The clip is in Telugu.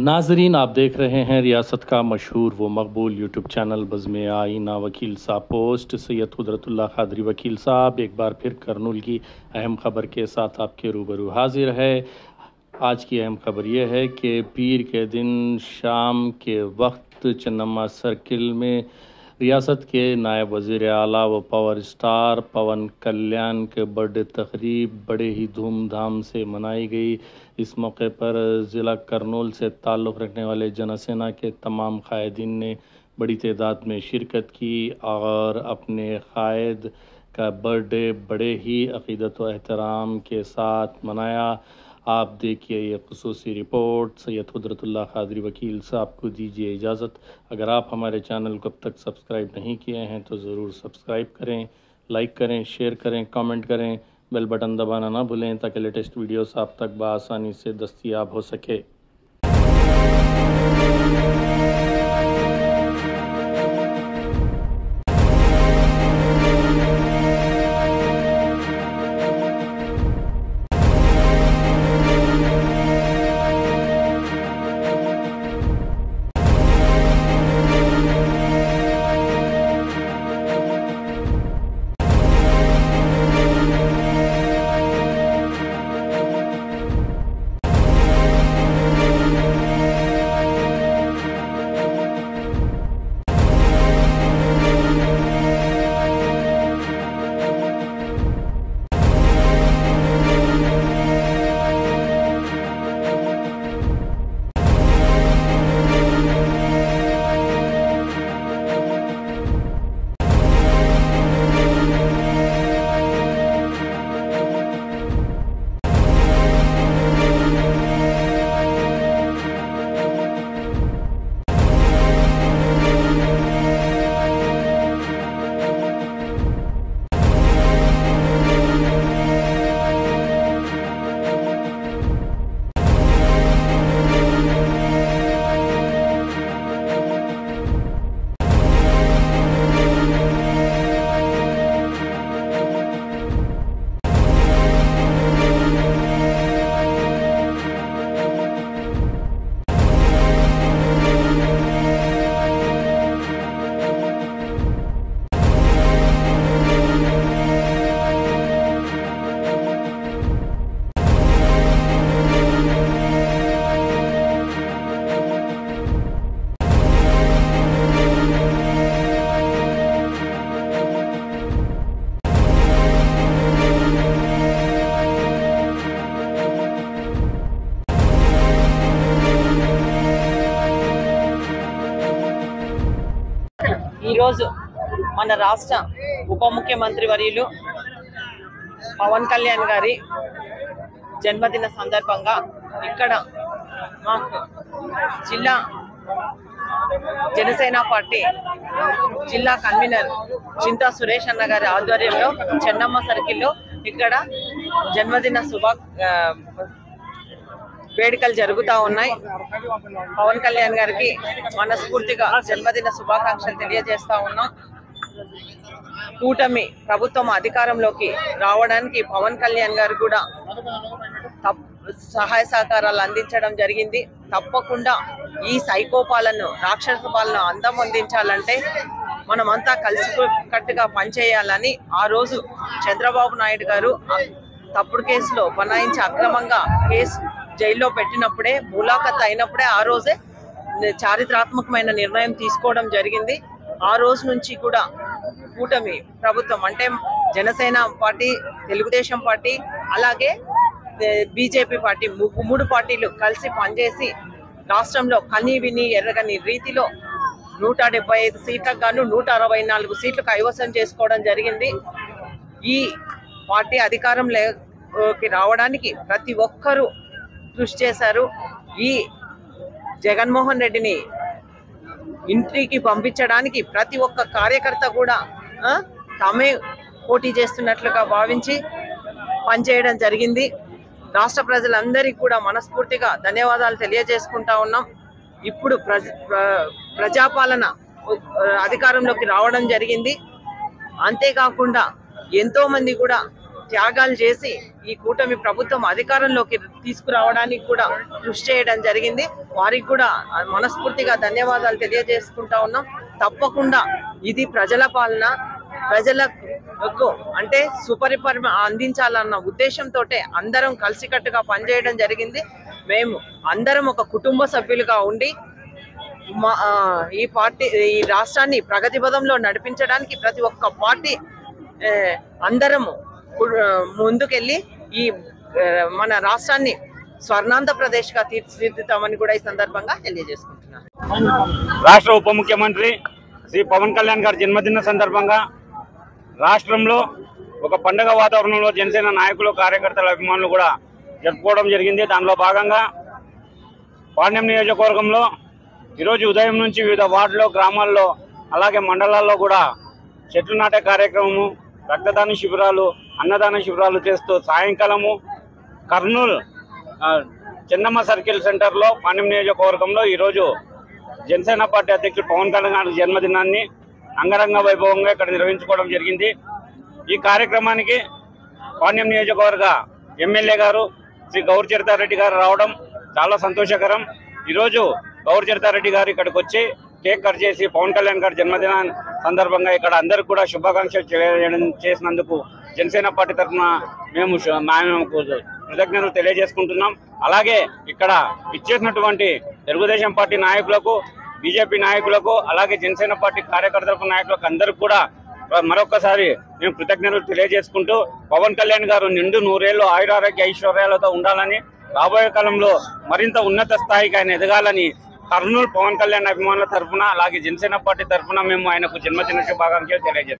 नाजरीन, आप देख रहे हैं रियासत का मशहूर व मकबूल यूट्यूब चैनल बज़्म आईना वकील साहब पोस्ट। सैयद कुदरतुल्लाह क़ादरी वकील साहब एक बार फिर करनूल की अहम ख़बर के साथ आपके रूबरू हाजिर है। आज की अहम ख़बर यह है कि पीर के दिन शाम के वक्त चन्नम्मा सर्किल में रियासत के नायब वज़ीर आला व पावर स्टार पवन कल्याण के बर्थडे तकरीब बड़े ही धूमधाम से मनाई गई। इस मौके पर ज़िला करनूल से ताल्लुक़ रखने वाले जनसेना के तमाम क़ायदीन ने बड़ी तादाद में शिरकत की और अपने क़ायद का बर्थडे बड़े ही अक़ीदत व एहतराम के साथ मनाया। आप देखिए ये ख़ुसूसी रिपोर्ट। सैयद कुदरतुल्लाह क़ादरी वकील साहब को दीजिए इजाज़त। अगर आप हमारे चैनल को अब तक सब्सक्राइब नहीं किए हैं तो ज़रूर सब्सक्राइब करें, लाइक करें, शेयर करें, कमेंट करें, बेल बटन दबाना ना भूलें ताकि लेटेस्ट वीडियोस आप तक बआसानी से दस्तयाब हो सके। ఈరోజు మన రాష్ట్ర ఉప ముఖ్యమంత్రి వర్యులు పవన్ కళ్యాణ్ గారి జన్మదిన సందర్భంగా ఇక్కడ మాకు జిల్లా జనసేన పార్టీ జిల్లా కన్వీనర్ చింతా సురేష్ అన్న గారి ఆధ్వర్యంలో చెన్నమ్మ సర్కిల్లో ఇక్కడ జన్మదిన వేడుకలు జరుగుతూ ఉన్నాయి. పవన్ కళ్యాణ్ గారికి మనస్ఫూర్తిగా జన్మదిన శుభాకాంక్షలు తెలియజేస్తా ఉన్నాం. కూటమి ప్రభుత్వం అధికారంలోకి రావడానికి పవన్ కళ్యాణ్ గారు కూడా సహాయ సహకారాలు అందించడం జరిగింది. తప్పకుండా ఈ సైకోపాలను రాక్షస పాలన అంతమొందించాలంటే మనమంతా కలిసికట్టుగా పనిచేయాలని ఆ రోజు చంద్రబాబు నాయుడు గారు తప్పుడు కేసులో బనాయించి అక్రమంగా కేసు జైల్లో పెట్టినప్పుడే ములాఖత్ అయినప్పుడే ఆ రోజే చారిత్రాత్మకమైన నిర్ణయం తీసుకోవడం జరిగింది. ఆ రోజు నుంచి కూడా కూటమి ప్రభుత్వం అంటే జనసేన పార్టీ, తెలుగుదేశం పార్టీ అలాగే బీజేపీ పార్టీ మూడు పార్టీలు కలిసి పనిచేసి రాష్ట్రంలో కనీ విని ఎర్రగని రీతిలో 175 సీట్లకు గాను 164 సీట్లు కైవసం చేసుకోవడం జరిగింది. ఈ పార్టీ అధికారంలోకి రావడానికి ప్రతి ఒక్కరూ కృషి చేశారు. ఈ జగన్మోహన్ రెడ్డిని ఇంటికి పంపించడానికి ప్రతి ఒక్క కార్యకర్త కూడా తామే పోటీ చేస్తున్నట్లుగా భావించి పనిచేయడం జరిగింది. రాష్ట్ర ప్రజలందరికీ కూడా మనస్ఫూర్తిగా ధన్యవాదాలు తెలియజేసుకుంటా ఉన్నాం. ఇప్పుడు ప్రజాపాలన అధికారంలోకి రావడం జరిగింది. అంతేకాకుండా ఎంతో మంది కూడా త్యాగాలు చేసి ఈ కూటమి ప్రభుత్వం అధికారంలోకి తీసుకురావడానికి కూడా కృషి చేయడం జరిగింది. వారికి కూడా మనస్ఫూర్తిగా ధన్యవాదాలు తెలియజేసుకుంటా ఉన్నాం. తప్పకుండా ఇది ప్రజల పాలన, ప్రజలకు అంటే సుపరిపాలన అందించాలన్న ఉద్దేశంతో అందరం కలిసికట్టుగా పనిచేయడం జరిగింది. మేము అందరం ఒక కుటుంబ సభ్యులుగా ఉండి ఈ రాష్ట్రాన్ని ప్రగతి పదంలో నడిపించడానికి ప్రతి ఒక్క పార్టీ అందరము ముందుకెళ్ళి ఈ మన రాష్ట్రాన్ని స్వర్ణాంధ్ర ప్రదేశ్ గా తీర్చిదిద్దుతామని కూడా ఈ సందర్భంగా తెలియజేసుకుంటున్నాను. రాష్ట్ర ఉప ముఖ్యమంత్రి శ్రీ పవన్ కళ్యాణ్ గారి జన్మదిన సందర్భంగా రాష్ట్రంలో ఒక పండుగ వాతావరణంలో జనసేన నాయకులు, కార్యకర్తల, అభిమానులు కూడా జరుపుకోవడం జరిగింది. దానిలో భాగంగా పాణ్యం నియోజకవర్గంలో ఈరోజు ఉదయం నుంచి వివిధ వార్డులో, గ్రామాల్లో, అలాగే మండలాల్లో కూడా చెట్లు నాటే కార్యక్రమము, రక్తదాన శిబిరాలు, అన్నదాన శిబిరాలు చేస్తూ సాయంకాలము కర్నూలు చెన్నమ్మ సర్కిల్ సెంటర్లో పాణ్యం నియోజకవర్గంలో ఈరోజు జనసేన పార్టీ అధ్యక్షుడు పవన్ కళ్యాణ్ గారి జన్మదినాన్ని అంగరంగ వైభవంగా ఇక్కడ నిర్వహించుకోవడం జరిగింది. ఈ కార్యక్రమానికి పాణ్యం నియోజకవర్గ ఎమ్మెల్యే గారు శ్రీ గౌరి చరితారెడ్డి గారు రావడం చాలా సంతోషకరం. ఈరోజు గౌరి చరితారెడ్డి గారు ఇక్కడికి వచ్చి కేక్ కట్ చేసి పవన్ కళ్యాణ్ గారి జన్మదిన సందర్భంగా ఇక్కడ అందరికి కూడా శుభాకాంక్షలు చేసినందుకు జనసేన పార్టీ తరఫున మేము కృతజ్ఞతలు తెలియజేసుకుంటున్నాం. అలాగే ఇక్కడ ఇచ్చేసినటువంటి తెలుగుదేశం పార్టీ నాయకులకు, బీజేపీ నాయకులకు, అలాగే జనసేన పార్టీ కార్యకర్తలకు, నాయకులకు అందరికి కూడా మరొకసారి మేము కృతజ్ఞతలు తెలియజేసుకుంటూ పవన్ కళ్యాణ్ గారు నిండు 100 ఏళ్ళు ఆయురారోగ్య ఐశ్వర్యాలతో ఉండాలని, రాబోయే కాలంలో మరింత ఉన్నత స్థాయికి ఆయన ఎదగాలని కర్నూలు పవన్ కళ్యాణ్ అభిమానుల తరఫున, అలాగే జనసేన పార్టీ తరఫున మేము ఆయనకు జన్మదిన శుభాకాంక్షలు తెలియజేస్తాం.